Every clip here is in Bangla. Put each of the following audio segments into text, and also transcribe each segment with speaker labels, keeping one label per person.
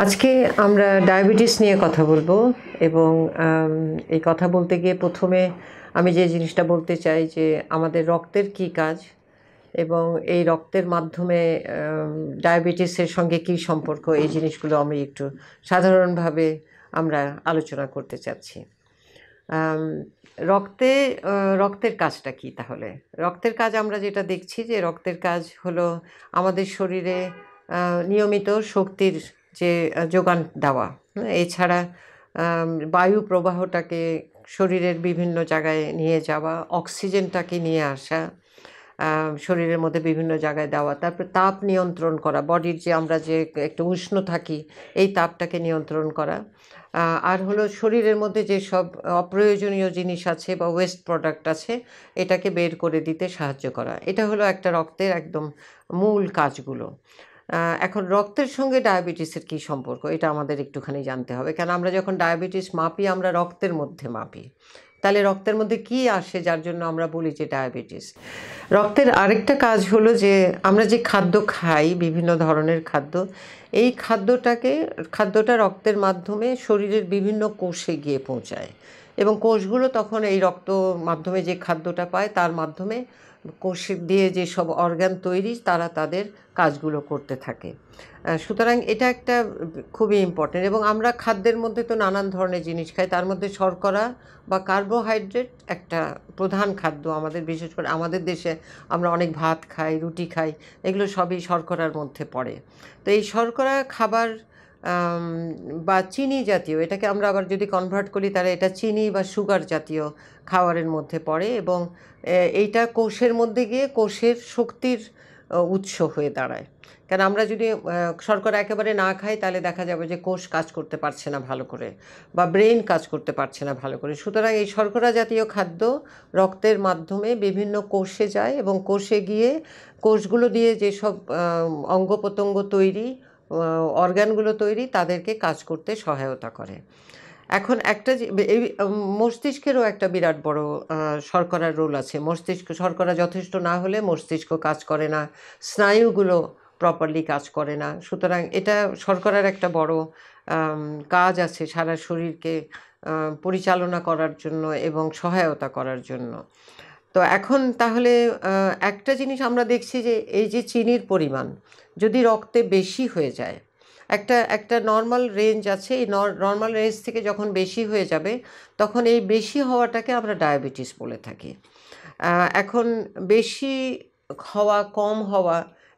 Speaker 1: আজকে আমরা ডায়াবেটিস নিয়ে কথা বলবো এবং এই কথা বলতে গিয়ে প্রথমে আমি যে জিনিসটা বলতে চাই যে আমাদের রক্তের কী কাজ এবং এই রক্তের মাধ্যমে ডায়াবেটিসের সঙ্গে কী সম্পর্ক, এই জিনিসগুলো আমি একটু সাধারণভাবে আমরা আলোচনা করতে চাচ্ছি। রক্তে রক্তের কাজটা কী তাহলে? রক্তের কাজ আমরা যেটা দেখছি যে রক্তের কাজ হলো আমাদের শরীরে নিয়মিত শক্তির যে যোগান দেওয়া, এছাড়া বায়ু প্রবাহটাকে শরীরের বিভিন্ন জায়গায় নিয়ে যাওয়া, অক্সিজেনটাকে নিয়ে আসা, শরীরের মধ্যে বিভিন্ন জায়গায় দেওয়া, তারপর তাপ নিয়ন্ত্রণ করা, বডির যে আমরা যে একটু উষ্ণ থাকি এই তাপটাকে নিয়ন্ত্রণ করা, আর হলো শরীরের মধ্যে যেসব অপ্রয়োজনীয় জিনিস আছে বা ওয়েস্ট প্রোডাক্ট আছে এটাকে বের করে দিতে সাহায্য করা। এটা হলো একটা রক্তের একদম মূল কাজগুলো। এখন রক্তের সঙ্গে ডায়াবেটিসের কী সম্পর্ক এটা আমাদের একটুখানি জানতে হবে, কেন আমরা যখন ডায়াবেটিস মাপি আমরা রক্তের মধ্যে মাপি। তাহলে রক্তের মধ্যে কী আসে যার জন্য আমরা বলি যে ডায়াবেটিস? রক্তের আরেকটা কাজ হলো যে আমরা যে খাদ্য খাই, বিভিন্ন ধরনের খাদ্য, এই খাদ্যটা রক্তের মাধ্যমে শরীরের বিভিন্ন কোষে গিয়ে পৌঁছায় এবং কোষগুলো তখন এই রক্ত মাধ্যমে যে খাদ্যটা পায় তার মাধ্যমে কোষ দিয়ে যেসব অর্গান তৈরি তারা তাদের কাজগুলো করতে থাকে। সুতরাং এটা একটা খুবই ইম্পর্টেন্ট। এবং আমরা খাদ্যের মধ্যে তো নানান ধরনের জিনিস খাই, তার মধ্যে শর্করা বা কার্বোহাইড্রেট একটা প্রধান খাদ্য আমাদের, বিশেষ করে আমাদের দেশে আমরা অনেক ভাত খাই, রুটি খাই, এগুলো সবই শর্করার মধ্যে পড়ে। তো এই শর্করা খাবার বা চিনি জাতীয়, এটাকে আমরা আবার যদি কনভার্ট করি তাহলে এটা চিনি বা সুগার জাতীয় খাবারের মধ্যে পড়ে এবং এইটা কোষের মধ্যে গিয়ে কোষের শক্তির উৎস হয়ে দাঁড়ায়। কারণ আমরা যদি শর্করা একেবারে না খাই তাহলে দেখা যাবে যে কোষ কাজ করতে পারছে না ভালো করে বা ব্রেন কাজ করতে পারছে না ভালো করে। সুতরাং এই শর্করা জাতীয় খাদ্য রক্তের মাধ্যমে বিভিন্ন কোষে যায় এবং কোষে গিয়ে কোষগুলো দিয়ে যেসব অঙ্গ প্রত্যঙ্গ তৈরি, অর্গানগুলো তৈরি, তাদেরকে কাজ করতে সহায়তা করে। এখন একটা এই মস্তিষ্কেরও একটা বিরাট বড় শর্করার রোল আছে। শর্করা যথেষ্ট না হলে মস্তিষ্ক কাজ করে না, স্নায়ুগুলো প্রপারলি কাজ করে না। সুতরাং এটা শর্করার একটা বড় কাজ আছে সারা শরীরকে পরিচালনা করার জন্য এবং সহায়তা করার জন্য। তো এখন তাহলে একটা জিনিস আমরা দেখছি যে এই যে চিনির পরিমাণ যদি রক্তে বেশি হয়ে যায়, একটা নর্মাল রেঞ্জ আছে, এই নর্মাল রেঞ্জ থেকে যখন বেশি হয়ে যাবে তখন এই বেশি হওয়াটাকে আমরা ডায়াবেটিস বলে থাকি। এখন বেশি হওয়া, কম হওয়া,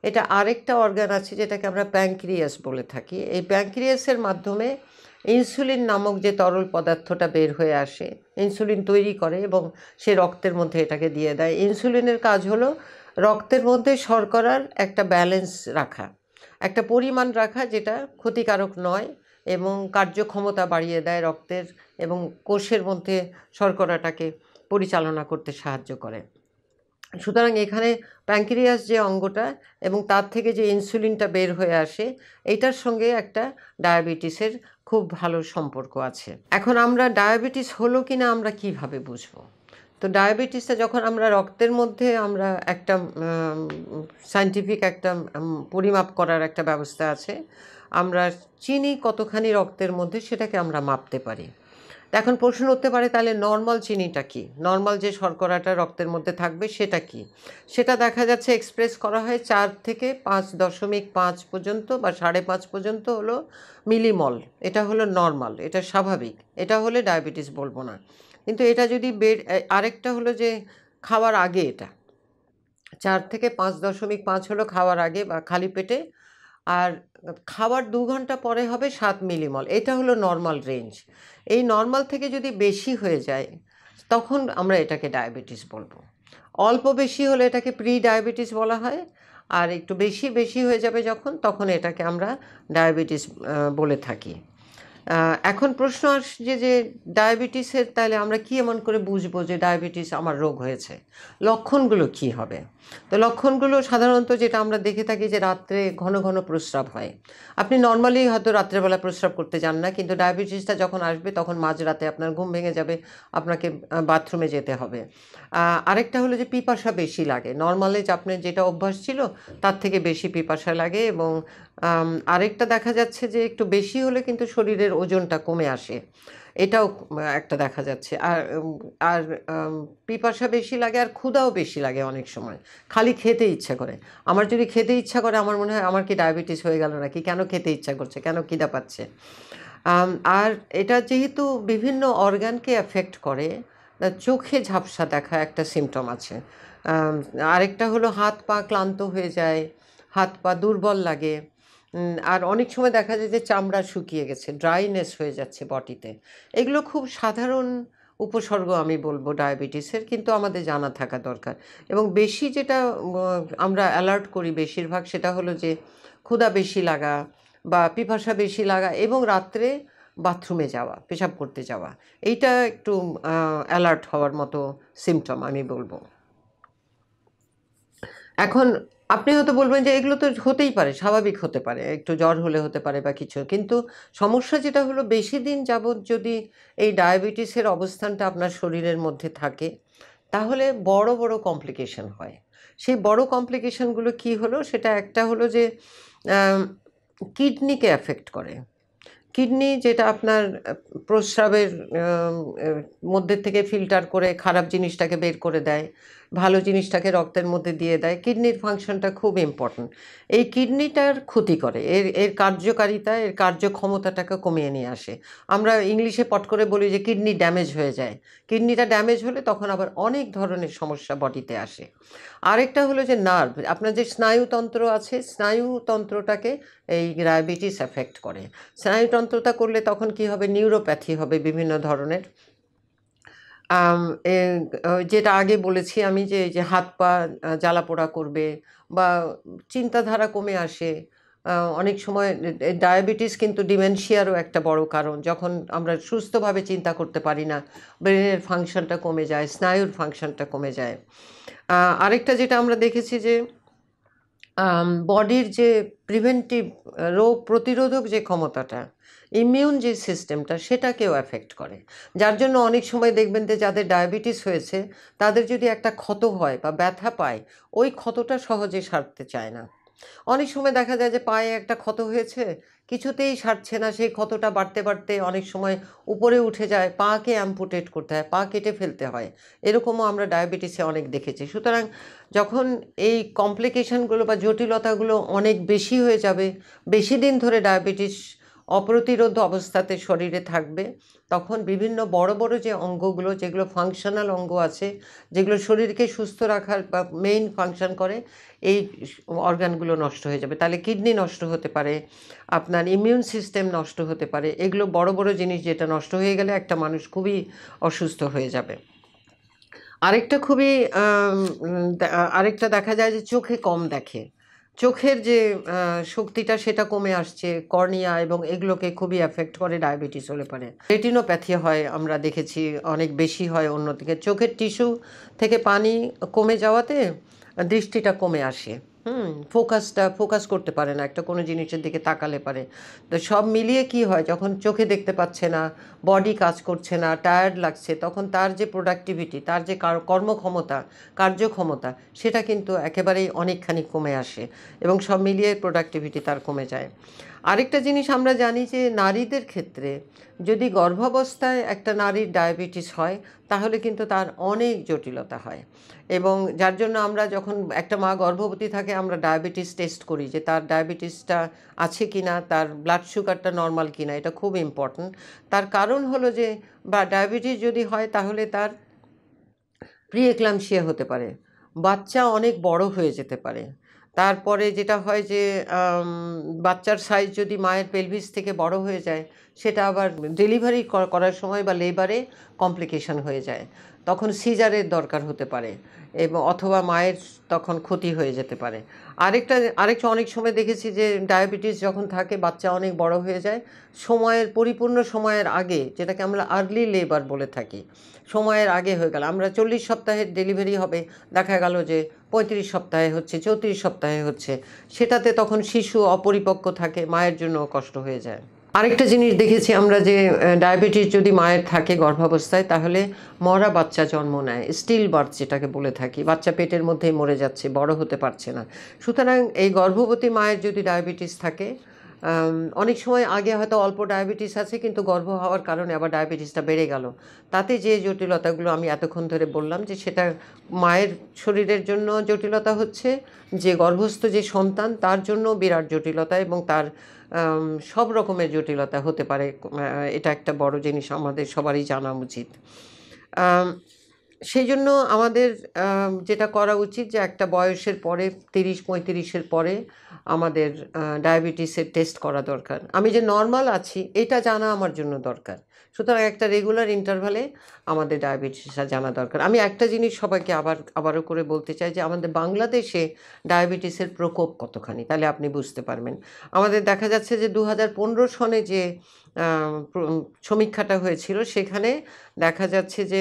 Speaker 1: এটা আরেকটা অর্গান আছে যেটাকে আমরা প্যানক্রিয়াস বলে থাকি। এই প্যানক্রিয়াসের মাধ্যমে ইনসুলিন নামক যে তরল পদার্থটা বের হয়ে আসে, ইনসুলিন তৈরি করে এবং সে রক্তের মধ্যে এটাকে দিয়ে দেয়। ইনসুলিনের কাজ হলো রক্তের মধ্যে শর্করার একটা ব্যালেন্স রাখা, একটা পরিমাণ রাখা যেটা ক্ষতিকারক নয় এবং কার্যক্ষমতা বাড়িয়ে দেয় রক্তের এবং কোষের মধ্যে শর্করাটাকে পরিচালনা করতে সাহায্য করে। সুতরাং এখানে প্যানক্রিয়াস যে অঙ্গটা এবং তার থেকে যে ইনসুলিনটা বের হয়ে আসে, এইটার সঙ্গে একটা ডায়াবেটিসের খুব ভালো সম্পর্ক আছে। এখন আমরা ডায়াবেটিস হলো কি না আমরা কিভাবে বুঝবো? তো ডায়াবেটিসটা যখন আমরা রক্তের মধ্যে আমরা একটা সায়েন্টিফিক একটা পরিমাপ করার একটা ব্যবস্থা আছে, আমরা চিনি কতখানি রক্তের মধ্যে সেটাকে আমরা মাপতে পারি। এখন প্রশ্ন উঠতে পারে তাহলে নর্মাল চিনিটা কি, নর্মাল যে শর্করাটা রক্তের মধ্যে থাকবে সেটা কি? সেটা দেখা যাচ্ছে এক্সপ্রেস করা হয় 4 থেকে 5.5 পর্যন্ত বা 5.5 পর্যন্ত হলো মিলিমল। এটা হলো নর্মাল, এটা স্বাভাবিক, এটা হলে ডায়াবেটিস বলবো না। কিন্তু এটা যদি আরেকটা হলো যে খাওয়ার আগে, এটা 4 থেকে 5.5 হলো খাওয়ার আগে বা খালি পেটে, আর খাওয়ার 2 ঘন্টা পরে হবে 7 মিলিমল। এটা হলো নর্মাল রেঞ্জ। এই নর্মাল থেকে যদি বেশি হয়ে যায় তখন আমরা এটাকে ডায়াবেটিস বলবো। অল্প বেশি হলে এটাকে প্রি ডায়াবেটিস বলা হয়, আর একটু বেশি হয়ে যাবে যখন, তখন এটাকে আমরা ডায়াবেটিস বলে থাকি। এখন প্রশ্ন আসছে যে ডায়াবেটিসের তাহলে আমরা কি এমন করে বুঝবো যে ডায়াবেটিস আমার রোগ হয়েছে? লক্ষণগুলো কি হবে? তো লক্ষণগুলো সাধারণত যেটা আমরা দেখে থাকি যে রাত্রে ঘন ঘন প্রস্রাব হয়। আপনি নর্মালি হয়তো রাত্রেবেলা প্রস্রাব করতে যান না, কিন্তু ডায়াবেটিসটা যখন আসবে তখন মাঝরাতে আপনার ঘুম ভেঙে যাবে, আপনাকে বাথরুমে যেতে হবে। আরেকটা হলো যে পিপাসা বেশি লাগে, নর্মালি যে আপনার যেটা অভ্যাস ছিল তার থেকে বেশি পিপাসা লাগে এবং আরেকটা দেখা যাচ্ছে যে একটু বেশি হলে কিন্তু শরীরের ওজনটা কমে আসে। এটাও একটা দেখা যাচ্ছে। আর পিপাসা বেশি লাগে আর ক্ষুধাও বেশি লাগে অনেক সময়। খালি খেতে ইচ্ছা করে। আমার যদি খেতে ইচ্ছা করে আমার মনে হয় আমার কি ডায়াবেটিস হয়ে গেল নাকি? কেন খেতে ইচ্ছা করছে? কেন খিদা পাচ্ছে? আম আর এটা যেহেতু বিভিন্ন অর্গানকে এফেক্ট করে, চোখে ঝাপসা দেখা একটা সিম্পটম আছে। আম আরেকটা হলো হাত-পা ক্লান্ত হয়ে যায়, হাত-পা দুর্বল লাগে। আর অনেক সময় দেখা যায় যে চামড়া শুকিয়ে গেছে, ড্রাইনেস হয়ে যাচ্ছে বডিতে। এগুলো খুব সাধারণ উপসর্গ আমি বলব ডায়াবেটিসের, কিন্তু আমাদের জানা থাকা দরকার। এবং বেশি যেটা আমরা অ্যালার্ট করি বেশিরভাগ সেটা হলো যে ক্ষুধা বেশি লাগা বা পিপাসা বেশি লাগা এবং রাত্রে বাথরুমে যাওয়া, পেশাব করতে যাওয়া। এইটা একটু অ্যালার্ট হওয়ার মতো সিম্পটম আমি বলব। এখন আপনি হয়তো বলবেন যে এগুলো তো হতেই পারে, স্বাভাবিক হতে পারে। একটু জ্বর হলে হতে পারে বা কিছু। কিন্তু সমস্যা যেটা হলো বেশি দিন যাবৎ যদি এই ডায়াবেটিসের অবস্থানটা আপনার শরীরের মধ্যে থাকে, তাহলে বড়, বড় কমপ্লিকেশন হয়। সেই বড় কমপ্লিকেশনগুলো কী হলো? সেটা একটা হলো যে আম কিডনিকে এফেক্ট করে। কিডনি যেটা আপনার প্রস্রাবের আম এ মধ্যে থেকে ফিল্টার করে খারাপ জিনিসটাকে বের করে দেয়, ভালো জিনিসটাকে রক্তের মধ্যে দিয়ে দেয়। কিডনির ফাংশনটা খুব ইম্পোর্টেন্ট। এই কিডনিটার ক্ষতি করে। এর এর কার্যকারিতা, এর কার্যক্ষমতাটাকে কমিয়ে নিয়ে আসে। আমরা ইংলিশে পট করে বলি যে কিডনি ড্যামেজ হয়ে যায়। কিডনিটা ড্যামেজ হলে তখন আবার অনেক ধরনের সমস্যা বডিতে আসে। আরেকটা হলো যে নার্ভ, আপনার যে স্নায়ুতন্ত্র আছে, স্নায়ুতন্ত্রটাকে এই ডায়াবেটিস এফেক্ট করে। স্নায়ুতন্ত্রতা করলে তখন কি হবে? নিউরোপ্যাথি হবে বিভিন্ন ধরনের। আম এ যেটা আগে বলেছি আমি যে, এই যে হাত-পা জ্বালাপোড়া করবে বা চিন্তাধারা কমে আসে। আ অনেক সময় ডায়াবেটিস কিন্তু ডিমেনশিয়ারও একটা বড় কারণ। যখন আমরা সুস্থভাবে চিন্তা করতে পারি না, ব্রেনের ফাংশনটা কমে যায়, স্নায়ুর ফাংশনটা কমে যায়। আরেকটা যেটা আমরা দেখেছি যে বডির যে প্রিভেন্টিভ রোগ প্রতিরোধক যে ক্ষমতাটা, ইমিউন যে সিস্টেমটা সেটাকেও এফেক্ট করে। যার জন্য অনেক সময় দেখবেন যে যাদের ডায়াবেটিস হয়েছে তাদের যদি একটা ক্ষত হয় বা ব্যথা পায়, ওই ক্ষতটা সহজে সারতে চায় না। অনেক সময় দেখা যায় যে পায়ে একটা ক্ষত হয়েছে, কিছুতেই সারছে না, সেই ক্ষতটা বাড়তে, বাড়তে অনেক সময় উপরে উঠে যায়, পাকে অ্যাম্পুটেট করতে হয়, পা কেটে ফেলতে হয়। এরকমও আমরা ডায়াবেটিসে অনেক দেখেছি। সুতরাং যখন এই কমপ্লিকেশনগুলো বা জটিলতাগুলো অনেক বেশি হয়ে যাবে, বেশি দিন ধরে ডায়াবেটিস অপ্রতিরোধ্য অবস্থাতে শরীরে থাকবে, তখন বিভিন্ন বড়, বড় যে অঙ্গগুলো যেগুলো ফাংশনাল অঙ্গ আছে, যেগুলো শরীরকে সুস্থ রাখার বা মেইন ফাংশন করে, এই অর্গানগুলো নষ্ট হয়ে যাবে। তাহলে কিডনি নষ্ট হতে পারে, আপনার ইমিউন সিস্টেম নষ্ট হতে পারে। এগুলো বড়, বড় জিনিস যেটা নষ্ট হয়ে গেলে একটা মানুষ খুবই অসুস্থ হয়ে যাবে। আরেকটা খুবই আম উম দা আরেকটা দেখা যায় যে চোখে কম দেখে। চোখের যে শক্তিটা সেটা কমে আসছে। কর্নিয়া এবং এগুলোকে খুবই এফেক্ট করে ডায়াবেটিস হলে পারে। রেটিনোপ্যাথি হয় আমরা দেখেছি, অনেক বেশি হয় অন্যদিকে। চোখের টিস্যু থেকে পানি কমে যাওয়াতে দৃষ্টিটা কমে আসে। ফোকাস করতে পারে না একটা কোনো জিনিসের দিকে তাকালে পারে। তো সব মিলিয়ে কি হয়, যখন চোখে দেখতে পাচ্ছে না, বডি কাজ করছে না, টায়ার্ড লাগছে, তখন তার যে প্রোডাক্টিভিটি, তার যে কর্মক্ষমতা, কার্যক্ষমতা সেটা কিন্তু একেবারেই অনেকখানি কমে আসে এবং সব মিলিয়ে প্রোডাক্টিভিটি তার কমে যায়। আরেকটা জিনিস আমরা জানি যে নারীদের ক্ষেত্রে যদি গর্ভাবস্থায় একটা নারীর ডায়াবেটিস হয় তাহলে কিন্তু তার অনেক জটিলতা হয় এবং যার জন্য আমরা যখন একটা মা গর্ভবতী থাকে আমরা ডায়াবেটিস টেস্ট করি যে তার ডায়াবেটিসটা আছে কিনা, তার ব্লাড সুগারটা নর্মাল কিনা, এটা খুব ইম্পর্ট্যান্ট। তার কারণ হলো যে বা ডায়াবেটিস যদি হয় তাহলে তার প্রি-এক্লাম্পসিয়া হতে পারে। বাচ্চা অনেক বড় হয়ে যেতে পারে। তারপরে যেটা হয় যে আম বাচ্চার সাইজ যদি মায়ের পেলভিস থেকে বড় হয়ে যায়, সেটা আবার ডেলিভারি করার সময় বা লেবারে কমপ্লিকেশন হয়ে যায়। তখন সিজারের দরকার হতে পারে এবং অথবা মায়ের তখন ক্ষতি হয়ে যেতে পারে। আরেকটা অনেক সময় দেখেছি যে ডায়াবেটিস যখন থাকে বাচ্চা অনেক বড় হয়ে যায়, পরিপূর্ণ সময়ের আগে, যেটাকে আমরা আর্লি লেবার বলে থাকি। সময়ের আগে হয়ে গেল। আমরা 40 সপ্তাহের ডেলিভারি হবে, দেখা গেল যে 35 সপ্তাহে হচ্ছে, 34 সপ্তাহে হচ্ছে। সেটাতে তখন শিশু অপরিপক্ক থাকে, মায়ের জন্যও কষ্ট হয়ে যায়। আরেকটা জিনিস দেখেছি আমরা যে ডায়াবেটিস যদি মায়ের থাকে গর্ভাবস্থায়, তাহলে মরা বাচ্চা জন্ম নেয়, স্টিল বার্থ যেটাকে বলে থাকি, বাচ্চা পেটের মধ্যেই মরে যাচ্ছে, বড় হতে পারছে না। সুতরাং এই গর্ভবতী মায়ের যদি ডায়াবেটিস থাকে, অনেক সময় আগে হয়তো অল্প ডায়াবেটিস আছে, কিন্তু গর্ভ হওয়ার কারণে আবার ডায়াবেটিসটা বেড়ে গেল, তাতে যে জটিলতাগুলো আমি এতক্ষণ ধরে বললাম, যে সেটা মায়ের শরীরের জন্য জটিলতা হচ্ছে, যে গর্ভস্থ যে সন্তান তার জন্য বিরাট জটিলতা, এবং তার সব রকমের জটিলতা হতে পারে। এটা একটা বড় জিনিস আমাদের সবারই জানা উচিত। আম, সেই জন্য আমাদের যেটা করা উচিত, যে একটা বয়সের পরে 30-35-এর পরে আমাদের ডায়াবেটিসের টেস্ট করা দরকার। আমি যে নর্মাল আছি এটা জানা আমার জন্য দরকার। সুতরাং একটা রেগুলার ইন্টারভালে আমাদের ডায়াবেটিসটা জানা দরকার। আমি একটা জিনিস সবাইকে আবারও করে বলতে চাই, যে আমাদের বাংলাদেশে ডায়াবেটিসের প্রকোপ কতখানি, তাহলে আপনি বুঝতে পারবেন। আমাদের দেখা যাচ্ছে যে 2015 সনে যে সমীক্ষাটা হয়েছিল, সেখানে দেখা যাচ্ছে যে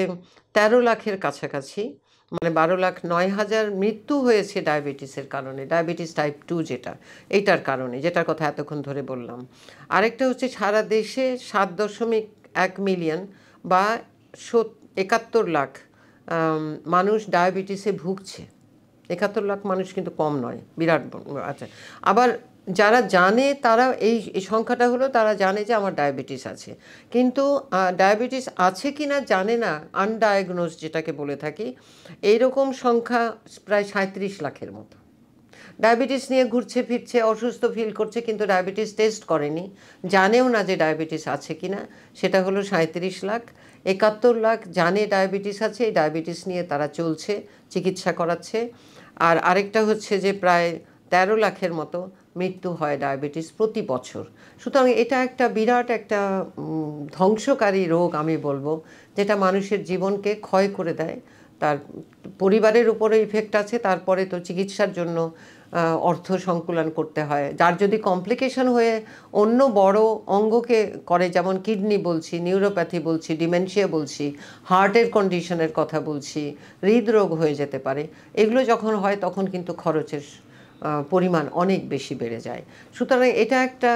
Speaker 1: 13 লাখের কাছাকাছি, মানে 12,09,000 মৃত্যু হয়েছে ডায়াবেটিসের কারণে, ডায়াবেটিস টাইপ 2 যেটা, এইটার কারণে, যেটার কথা এতক্ষণ ধরে বললাম। আরেকটা হচ্ছে সারা দেশে 7.1 মিলিয়ন বা 71 লাখ মানুষ ডায়াবেটিসে ভুগছে। 71 লাখ মানুষ কিন্তু কম নয়, বিরাট আচ্ছা। আবার যারা জানে তারা এই সংখ্যাটা হলো, তারা জানে যে আমার ডায়াবেটিস আছে, কিন্তু ডায়াবেটিস আছে কি না জানে না, আনডায়াগনোজ যেটাকে বলে থাকি, এইরকম সংখ্যা প্রায় 37 লাখের মতো। ডায়াবেটিস নিয়ে ঘুরছে ফিরছে, অসুস্থ ফিল করছে, কিন্তু ডায়াবেটিস টেস্ট করেনি, জানেও না যে ডায়াবেটিস আছে কি না, সেটা হলো 37 লাখ। 71 লাখ জানে ডায়াবেটিস আছে, এই ডায়াবেটিস নিয়ে তারা চলছে, চিকিৎসা করাচ্ছে। আর আরেকটা হচ্ছে যে প্রায় 13 লাখের মতো মৃত্যু হয় ডায়াবেটিস প্রতি বছর। সুতরাং এটা একটা বিরাট একটা ধ্বংসকারী রোগ আমি বলবো, যেটা মানুষের জীবনকে ক্ষয় করে দেয়। তার পরিবারের উপরে ইফেক্ট আছে, তারপরে তো চিকিৎসার জন্য অর্থ সংকুলান করতে হয়। যার যদি কমপ্লিকেশন হয়ে অন্য বড় অঙ্গকে করে, যেমন কিডনি বলছি, নিউরোপ্যাথি বলছি, ডিমেনশিয়া বলছি, হার্টের কন্ডিশনের কথা বলছি, হৃদরোগ হয়ে যেতে পারে, এগুলো যখন হয় তখন কিন্তু খরচের পরিমাণ অনেক বেশি বেড়ে যায়। সুতরাং এটা একটা,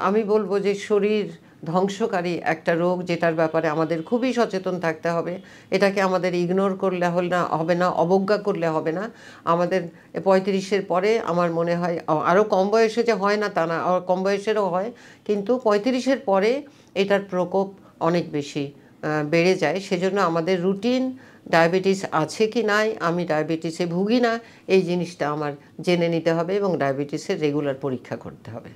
Speaker 1: আমি বলবো যে শরীর ধ্বংসকারী একটা রোগ, যেটার ব্যাপারে আমাদের খুবই সচেতন থাকতে হবে। এটাকে আমাদের ইগনোর করলে হবে না, অবজ্ঞা করলে হবে না। আমাদের 35-এর পরে আমার মনে হয়, আরও কম বয়সে যে হয় না তা না, কম বয়সেরও হয়, কিন্তু 35-এর পরে এটার প্রকোপ অনেক বেশি বেড়ে যায়। সেজন্য আমাদের রুটিন ডায়াবেটিস আছে কি নাই, আমি ডায়াবেটিসে ভুগি না, এই জিনিসটা আমার জেনে নিতে হবে, এবং ডায়াবেটিসের রেগুলার পরীক্ষা করতে হবে।